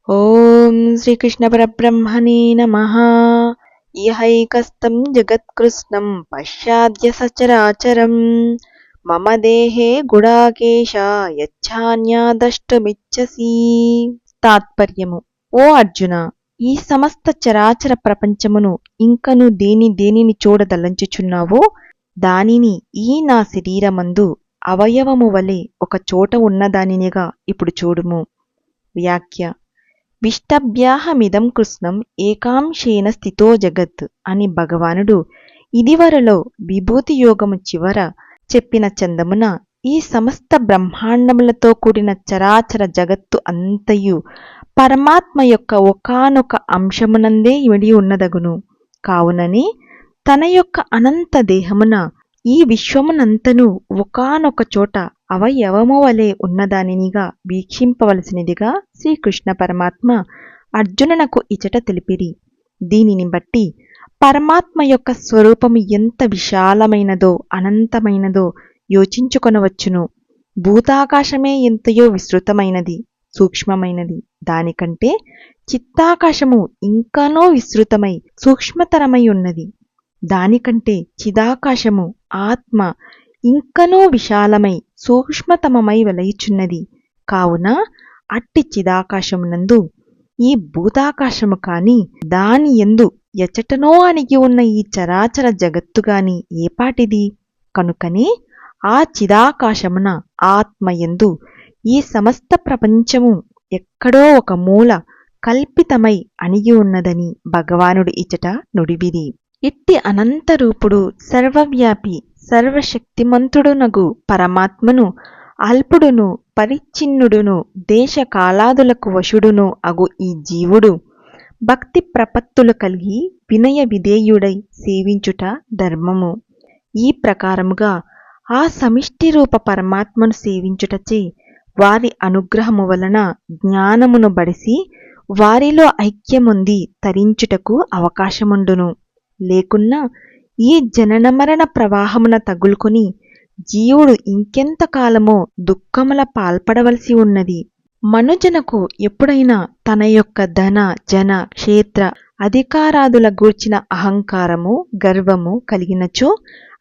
ఓం శ్రీకృష్ణ పరబ్రహ్మణే నమః. ఇహైకస్తం జగత్కృత్స్నం పశ్చాద్య సచరాచరం మమ దేహే గుడాకేశ యచ్ఛాన్యాదష్టమిచ్చసి. తాత్పర్యము: ఓ అర్జున, ఈ సమస్త చరాచర ప్రపంచమును ఇంకను దేనిని చూడదలంచుచున్నావో దానిని ఈ నా శరీరమందు అవయవము వలె ఒక చోట ఉన్నదానినిగా ఇప్పుడు చూడుము. వ్యాఖ్య: విష్టభ్యాహమిదం కృత్స్నం ఏకాంశేన స్థితో జగత్ అని భగవానుడు ఇదివరలో విభూతి యోగము చివర చెప్పిన చందమున ఈ సమస్త బ్రహ్మాండములతో కూడిన చరాచర జగత్తు అంతయు పరమాత్మ యొక్క ఒకానొక అంశమునందే ఇమిడి ఉన్నదగును. కావుననే తన యొక్క అనంత దేహమున ఈ విశ్వమునంతను ఒకానొక చోట అవయవము వలె ఉన్నదానినిగా వీక్షింపవలసినదిగా శ్రీకృష్ణ పరమాత్మ అర్జునునకు ఇచట తెలిపిరి. దీనిని బట్టి పరమాత్మ యొక్క స్వరూపము ఎంత విశాలమైనదో అనంతమైనదో యోచించుకొనవచ్చును. భూతాకాశమే ఎంతయో విస్తృతమైనది, సూక్ష్మమైనది. దానికంటే చిత్తాకాశము ఇంకనో విస్తృతమై సూక్ష్మతరమై ఉన్నది. దానికంటే చిదాకాశము ఆత్మ ఇంకనూ విశాలమై సూక్ష్మతమమై వెలయుచున్నది. కావున అట్టి చిదాకాశమునందు ఈ భూతాకాశము కాని దాని యందు ఎచటనో అణిగి ఉన్న ఈ చరాచర జగత్తుగాని ఏపాటిది? కనుకనే ఆ చిదాకాశమున ఆత్మయందు ఈ సమస్త ప్రపంచము ఎక్కడో ఒక మూల కల్పితమై అణిగి ఉన్నదని భగవానుడు ఇచట నుడివిరి. ఇట్టి అనంతరూపుడు సర్వవ్యాపి సర్వశక్తిమంతుడునగు పరమాత్మను అల్పుడును పరిచ్ఛిన్నుడును దేశకాలాదులకు వశుడును అగు ఈ జీవుడు భక్తి ప్రపత్తులు కలిగి వినయ విధేయుడై సేవించుట ధర్మము. ఈ ప్రకారముగా ఆ సమిష్టి రూప పరమాత్మను సేవించుటచే వారి అనుగ్రహము వలన జ్ఞానమును బడిసి వారిలో ఐక్యముంది తరించుటకు అవకాశముండును. లేకున్నా ఈ జనన మరణ ప్రవాహమున తగులుకొని జీవుడు ఇంకెంతకాలమో దుఃఖముల పాల్పడవలసి ఉన్నది. మనుజనకు ఎప్పుడైనా తన యొక్క ధన జన క్షేత్ర అధికారాదుల గూర్చిన అహంకారము గర్వము కలిగినచో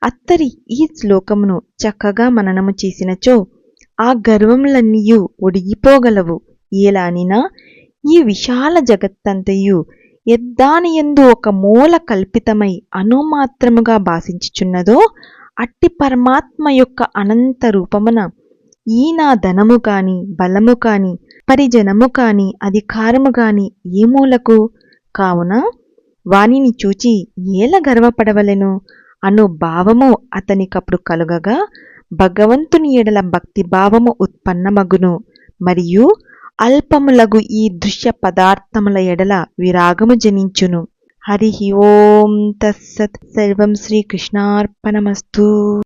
అత్తరి ఈ శ్లోకమును చక్కగా మననము చేసినచో ఆ గర్వములన్నీయు ఒడిగిపోగలవు. ఏలానినా ఈ విశాల జగత్తంతయు ఎద్దానియందు ఒక మూల కల్పితమై అనుమాత్రముగా భాషించుచున్నదో అట్టి పరమాత్మ యొక్క అనంత రూపమున ఈ నా ధనము కాని బలము కాని పరిజనము కాని అధికారము కాని ఏ మూలకు? కావున వానిని చూచి ఏల గర్వపడవలెను అను భావము అతనికప్పుడు కలుగగా భగవంతుని ఎడల భక్తిభావము ఉత్పన్నమగును. మరియు అల్పములగు ఈ దృశ్య పదార్థముల ఎడల విరాగము జనించును. హరి ఓం తత్సత్. సర్వం శ్రీకృష్ణార్పణమస్తు.